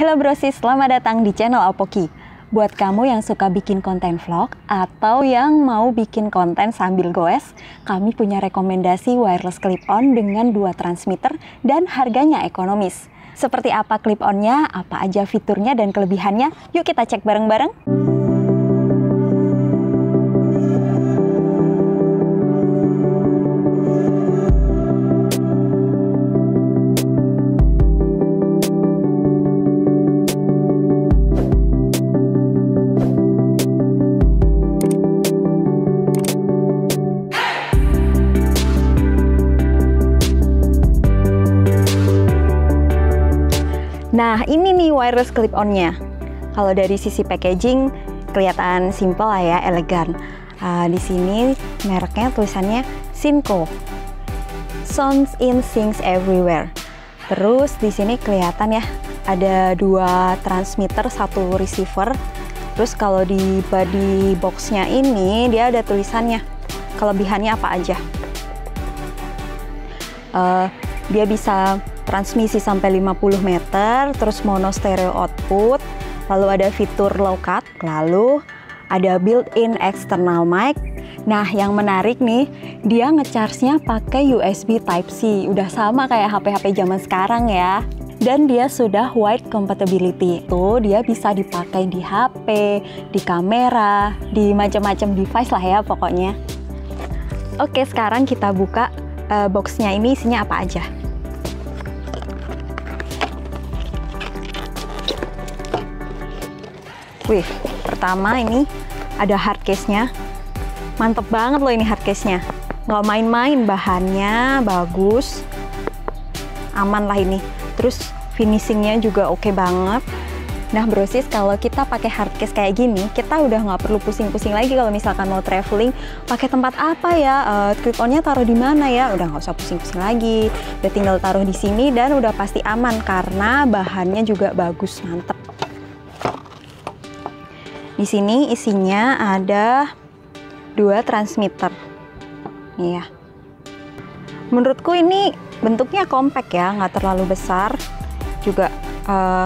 Halo brosis, selamat datang di channel Opoki. Buat kamu yang suka bikin konten vlog atau yang mau bikin konten sambil goes, kami punya rekomendasi wireless clip-on dengan 2 transmitter dan harganya ekonomis. Seperti apa clip-onnya, apa aja fiturnya dan kelebihannya, yuk kita cek bareng-bareng. Nah, ini nih wireless clip-onnya. Kalau dari sisi packaging kelihatan simple lah ya, elegan. Di sini mereknya tulisannya Synco. Sounds in syncs everywhere. Terus di sini kelihatan ya, ada 2 transmitter, 1 receiver. Terus kalau di body box-nya ini dia ada tulisannya. Kelebihannya apa aja? Dia bisa transmisi sampai 50 meter, terus mono stereo output, lalu ada fitur low cut, lalu ada built-in external mic. Nah, yang menarik nih, dia ngecharge-nya pakai USB Type-C. Udah sama kayak HP-HP zaman sekarang ya. Dan dia sudah wide compatibility. Tuh, dia bisa dipakai di HP, di kamera, di macam-macam device lah ya pokoknya. Oke, sekarang kita buka box-nya, ini isinya apa aja. Wih, pertama ini ada hard case-nya. Mantep banget loh ini hard case-nya. Nggak main-main, bahannya bagus. Aman lah ini. Terus finishing-nya juga oke banget. Nah brosis, kalau kita pakai hard case kayak gini, kita udah nggak perlu pusing-pusing lagi kalau misalkan mau traveling. Pakai tempat apa ya? Clip-on-nya taruh di mana ya? Udah nggak usah pusing-pusing lagi. Udah tinggal taruh di sini dan udah pasti aman karena bahannya juga bagus, mantep. Di sini isinya ada 2 transmitter. Nih ya. Menurutku ini bentuknya compact ya, nggak terlalu besar. Juga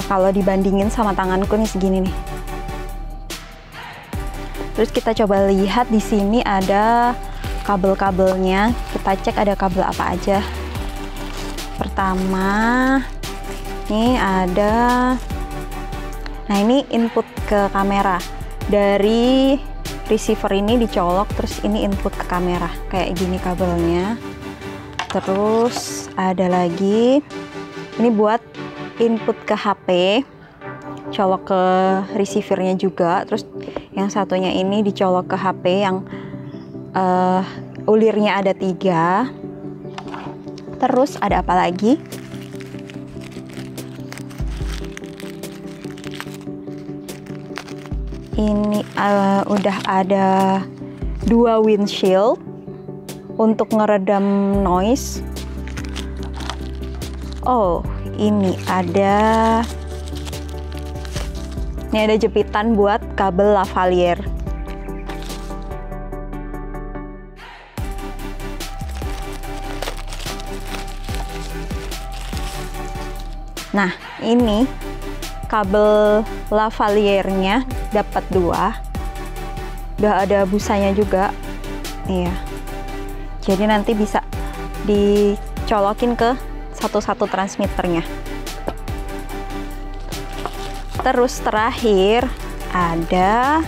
kalau dibandingin sama tanganku nih segini nih. Terus kita coba lihat di sini ada kabel-kabelnya. Kita cek ada kabel apa aja. Pertama, ini ada. Nah, ini input ke kamera. Dari receiver ini dicolok, terus ini input ke kamera kayak gini kabelnya. Terus ada lagi ini buat input ke HP, colok ke receivernya juga. Terus yang satunya ini dicolok ke HP yang ulirnya ada 3. Terus ada apa lagi? Ini udah ada 2 windshield untuk ngeredam noise. Oh, ini ada jepitan buat kabel lavalier. Nah, ini kabel lavaliernya dapat 2. Udah ada busanya juga. Iya. Jadi nanti bisa dicolokin ke satu-satu transmitternya. Terus terakhir ada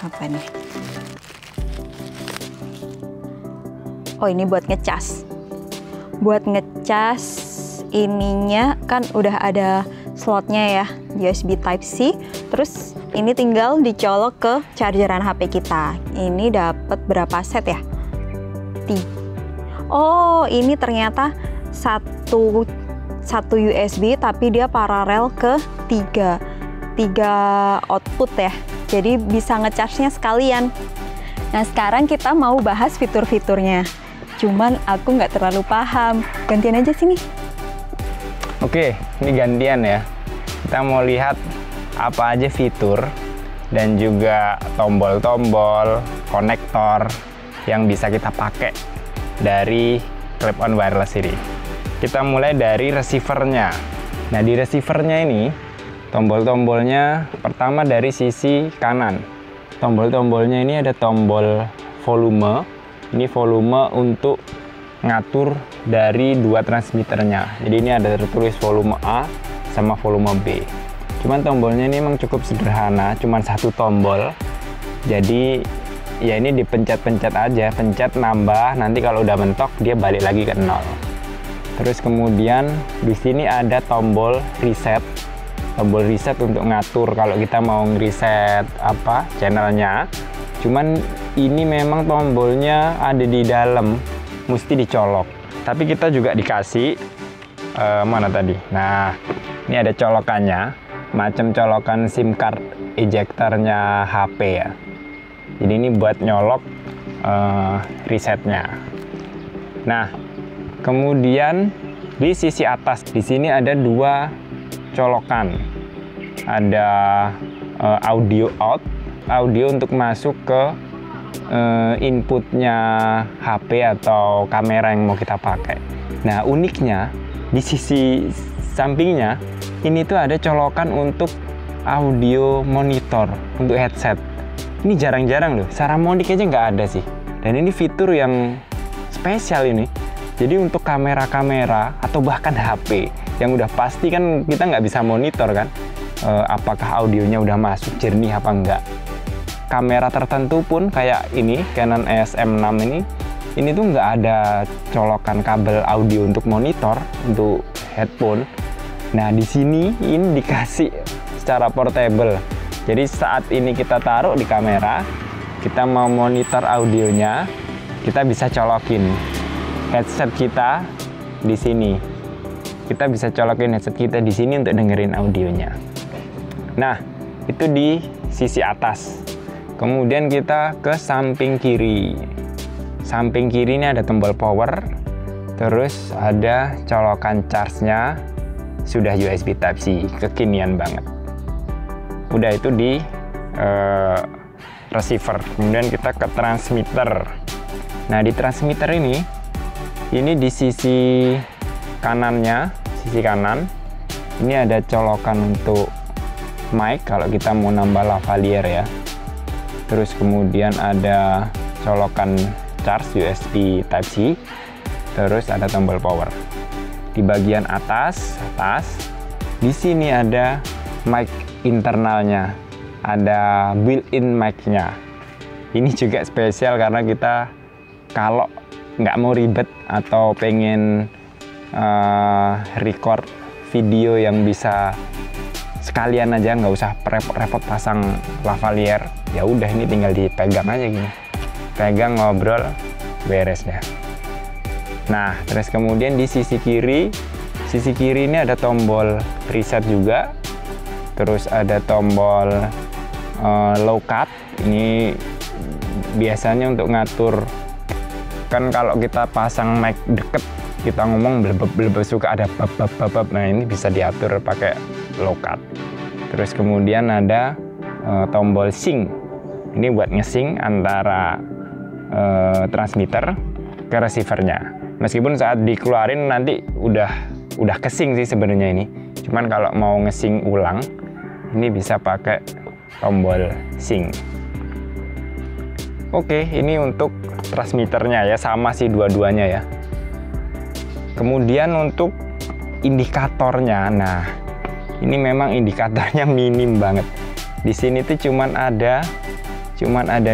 apa nih? Oh, ini buat ngecas. Buat ngecas ininya kan udah ada slotnya ya, USB Type-C. Terus ini tinggal dicolok ke chargeran HP kita. Ini dapat berapa set ya? 3. Oh, ini ternyata satu USB tapi dia paralel ke 3 output ya. Jadi bisa ngecharge-nya sekalian. Nah, sekarang kita mau bahas fitur-fiturnya. Cuman aku nggak terlalu paham. Gantian aja sini. Oke, ini gantian ya. Kita mau lihat apa aja fitur dan juga tombol-tombol, konektor yang bisa kita pakai dari clip-on wireless ini. Kita mulai dari receivernya. Nah, di receivernya ini tombol-tombolnya pertama dari sisi kanan. Tombol-tombolnya ini ada tombol volume. Ini volume untuk ngatur dari dua transmitternya. Jadi ini ada tertulis volume A sama volume B. Cuman tombolnya ini memang cukup sederhana, cuman satu tombol. Jadi ya ini dipencet-pencet aja, pencet nambah, nanti kalau udah mentok dia balik lagi ke 0. Terus kemudian di sini ada tombol reset. Tombol reset untuk ngatur kalau kita mau ngereset apa channelnya. Cuman ini memang tombolnya ada di dalam, mesti dicolok. Tapi kita juga dikasih mana tadi? Nah, ini ada colokannya, macam colokan SIM card ejectornya HP ya. Jadi ini buat nyolok resetnya. Nah, kemudian di sisi atas di sini ada dua colokan. Ada audio out, audio untuk masuk ke inputnya HP atau kamera yang mau kita pakai. Nah, uniknya di sisi sampingnya ini tuh ada colokan untuk audio monitor untuk headset. Ini jarang-jarang loh, Saramonic aja nggak ada sih. Dan ini fitur yang spesial ini. Jadi untuk kamera-kamera atau bahkan HP yang udah pasti kan kita nggak bisa monitor kan, apakah audionya udah masuk jernih apa enggak. Kamera tertentu pun kayak ini Canon EOS-M6 ini tuh nggak ada colokan kabel audio untuk monitor untuk headphone. Nah, di sini ini dikasih secara portable. Jadi saat ini kita taruh di kamera, kita mau monitor audionya, kita bisa colokin headset kita di sini. Kita bisa colokin headset kita di sini untuk dengerin audionya. Nah, itu di sisi atas. Kemudian kita ke samping kiri. Samping kiri ini ada tombol power, terus ada colokan charge-nya, sudah USB Type-C, kekinian banget. Udah itu di receiver. Kemudian kita ke transmitter. Nah, di transmitter ini di sisi kanannya, sisi kanan ini ada colokan untuk mic kalau kita mau nambah lavalier ya. Terus kemudian ada colokan charge USB Type-C, terus ada tombol power. Di bagian atas di sini ada mic internalnya, ada built-in mic-nya. Ini juga spesial karena kita kalau nggak mau ribet atau pengen record video yang bisa sekalian aja, nggak usah repot-repot pasang lavalier, ya udah ini tinggal dipegang aja gini, pegang ngobrol beres dah. Nah, terus kemudian di sisi kiri ini ada tombol reset juga, terus ada tombol low cut. Ini biasanya untuk ngatur, kan kalau kita pasang mic deket kita ngomong blebeb suka ada bab. Nah, ini bisa diatur pakai low cut. Terus kemudian ada tombol sync. Ini buat nge-sync antara transmitter ke receivernya. Meskipun saat dikeluarin nanti udah ke-sync sih sebenarnya ini. Cuman kalau mau nge-sync ulang, ini bisa pakai tombol sync. Oke, ini untuk transmitternya ya, sama sih dua-duanya ya. Kemudian untuk indikatornya, nah ini memang indikatornya minim banget. Di sini tuh cuman ada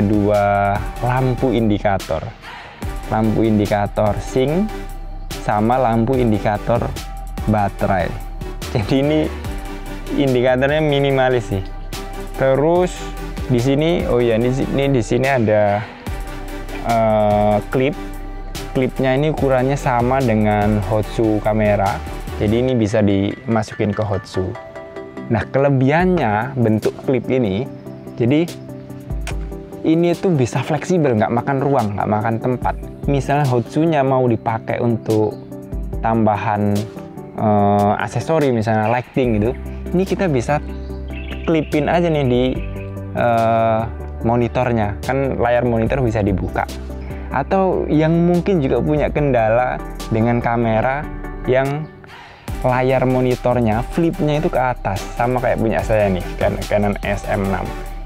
dua lampu indikator sync sama lampu indikator baterai. Jadi ini indikatornya minimalis sih. Terus di sini, oh ya, ini di sini ada klipnya ini ukurannya sama dengan Hotsu kamera, jadi ini bisa dimasukin ke Hotsu. Nah, kelebihannya bentuk klip ini, jadi ini tuh bisa fleksibel, nggak makan ruang, nggak makan tempat. Misalnya Hotsunya mau dipakai untuk tambahan aksesori, misalnya lighting gitu, ini kita bisa klipin aja nih di monitornya, kan layar monitor bisa dibuka. Atau yang mungkin juga punya kendala dengan kamera yang layar monitornya flipnya itu ke atas, sama kayak punya saya nih, Canon SM6.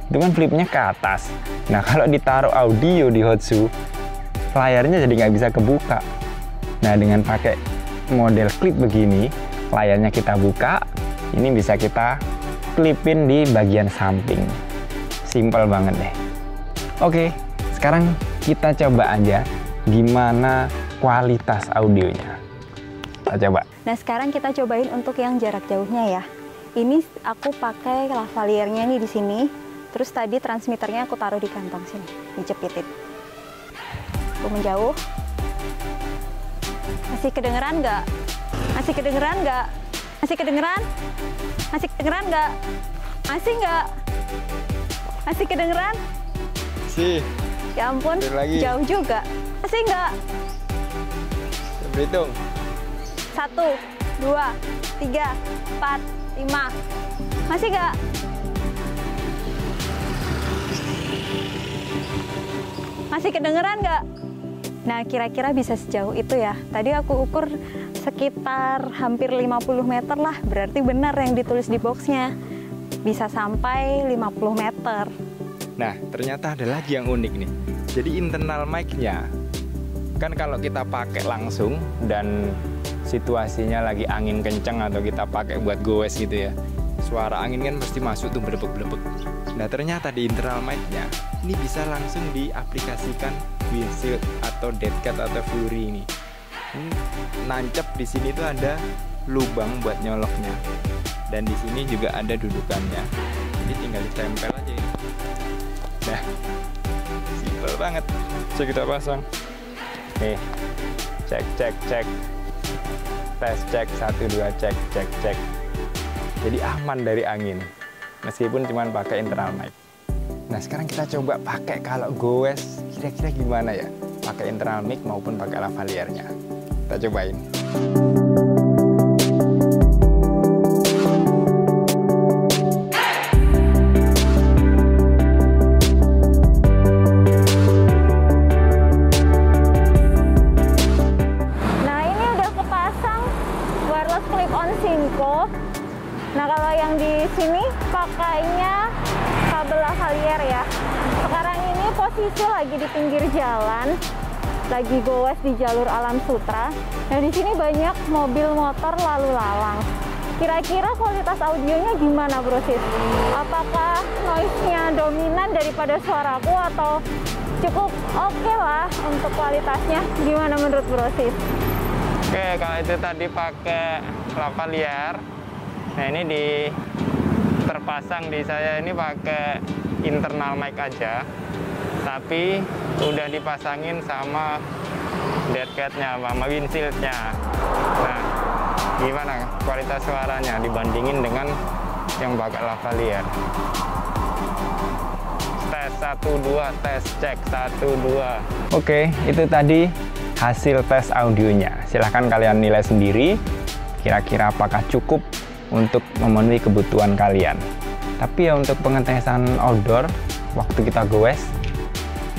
Itu kan flipnya ke atas. Nah, kalau ditaruh audio di Hotsu, layarnya jadi nggak bisa kebuka. Nah, dengan pakai model klip begini, layarnya kita buka, ini bisa kita klipin di bagian samping. Simple banget deh. Oke, sekarang kita coba aja gimana kualitas audionya. Kita coba. Nah, sekarang kita cobain untuk yang jarak jauhnya ya. Ini aku pakai lavaliernya nih di sini. Terus tadi transmitternya aku taruh di kantong sini, dicepitin. Aku menjauh. Masih kedengeran nggak? Masih kedengeran nggak? Masih kedengeran? Masih kedengeran nggak? Masih nggak? Masih kedengeran? Sih. Ya ampun, lagi. jauh juga. Masih nggak? Berhitung. 1, 2, 3, 4, 5. Masih nggak? Masih kedengeran nggak? Nah, kira-kira bisa sejauh itu ya. Tadi aku ukur sekitar hampir 50 meter lah. Berarti benar yang ditulis di boxnya. Bisa sampai 50 meter. Nah, ternyata ada lagi yang unik nih. Jadi internal mic-nya, kan kalau kita pakai langsung dan situasinya lagi angin kenceng atau kita pakai buat goes gitu ya, suara angin kan pasti masuk tuh berebek-berebek. Nah, ternyata di internal mic-nya ini bisa langsung diaplikasikan windshield atau dead cat atau fury ini. Nancep di sini tuh ada lubang buat nyoloknya, dan di sini juga ada dudukannya. Jadi tinggal ditempel aja ini. Nah, simple banget. Coba kita pasang. Nih, cek. Tes cek 1 2 cek. Jadi aman dari angin, meskipun cuma pakai internal mic. Nah, sekarang kita coba pakai kalau goes, kira-kira gimana ya? Pakai internal mic maupun pakai lavaliernya. Kita cobain. Nah, kalau yang di sini pakainya kabel lavalier ya. Sekarang ini posisi lagi di pinggir jalan, lagi goes di jalur Alam Sutra. Nah, di sini banyak mobil motor lalu lalang. Kira-kira kualitas audionya gimana, Bro Sis? Apakah noise-nya dominan daripada suaraku atau cukup oke lah untuk kualitasnya? Gimana menurut Bro Sis? Oke, kalau itu tadi pakai lavalier. Nah, ini terpasang di saya ini pakai internal mic aja, tapi udah dipasangin sama dead cat-nya sama windshield-nya. Nah, gimana kualitas suaranya dibandingin dengan yang pakai lavalier? Tes 1 2, tes cek 1 2. Oke, itu tadi hasil tes audionya. Silahkan kalian nilai sendiri, kira-kira apakah cukup untuk memenuhi kebutuhan kalian. Tapi ya untuk pengetesan outdoor waktu kita goes,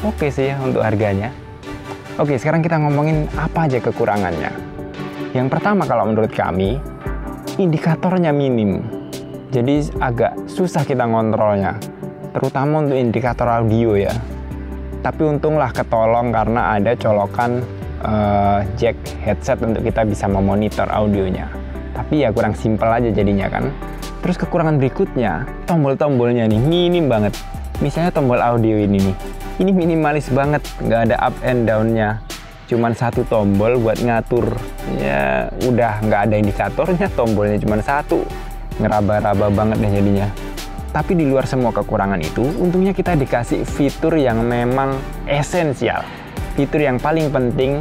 oke sih ya untuk harganya. Oke, sekarang kita ngomongin apa aja kekurangannya. Yang pertama, kalau menurut kami, indikatornya minim. Jadi agak susah kita ngontrolnya, terutama untuk indikator audio ya. Tapi untunglah ketolong karena ada colokan jack headset untuk kita bisa memonitor audionya. Tapi ya kurang simpel aja jadinya kan. Terus kekurangan berikutnya, tombol-tombolnya nih minim banget. Misalnya tombol audio ini nih, ini minimalis banget, nggak ada up and down-nya. Cuman satu tombol buat ngatur. Ya udah nggak ada indikatornya, tombolnya cuma satu. Ngeraba-raba banget deh jadinya. Tapi di luar semua kekurangan itu, untungnya kita dikasih fitur yang memang esensial. Fitur yang paling penting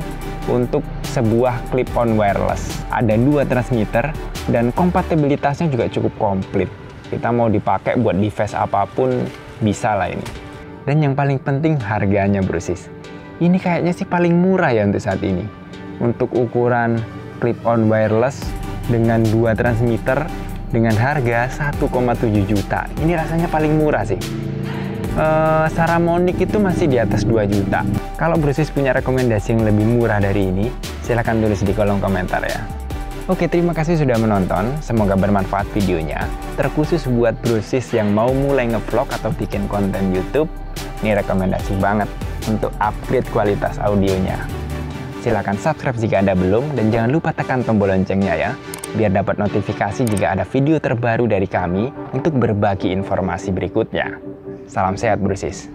untuk sebuah clip-on wireless. Ada 2 transmitter dan kompatibilitasnya juga cukup komplit. Kita mau dipakai buat device apapun bisa lah ini. Dan yang paling penting harganya, Bro Sis. Ini kayaknya sih paling murah ya untuk saat ini. Untuk ukuran clip-on wireless dengan 2 transmitter dengan harga 1,7 juta. Ini rasanya paling murah sih. Saramonic itu masih di atas 2 juta. Kalau Bro Sis punya rekomendasi yang lebih murah dari ini, silahkan tulis di kolom komentar ya. Oke, terima kasih sudah menonton. Semoga bermanfaat videonya. Terkhusus buat brosis yang mau mulai ngevlog atau bikin konten YouTube, ini rekomendasi banget untuk upgrade kualitas audionya. Silahkan subscribe jika Anda belum, dan jangan lupa tekan tombol loncengnya ya, biar dapat notifikasi jika ada video terbaru dari kami untuk berbagi informasi berikutnya. Salam sehat brosis.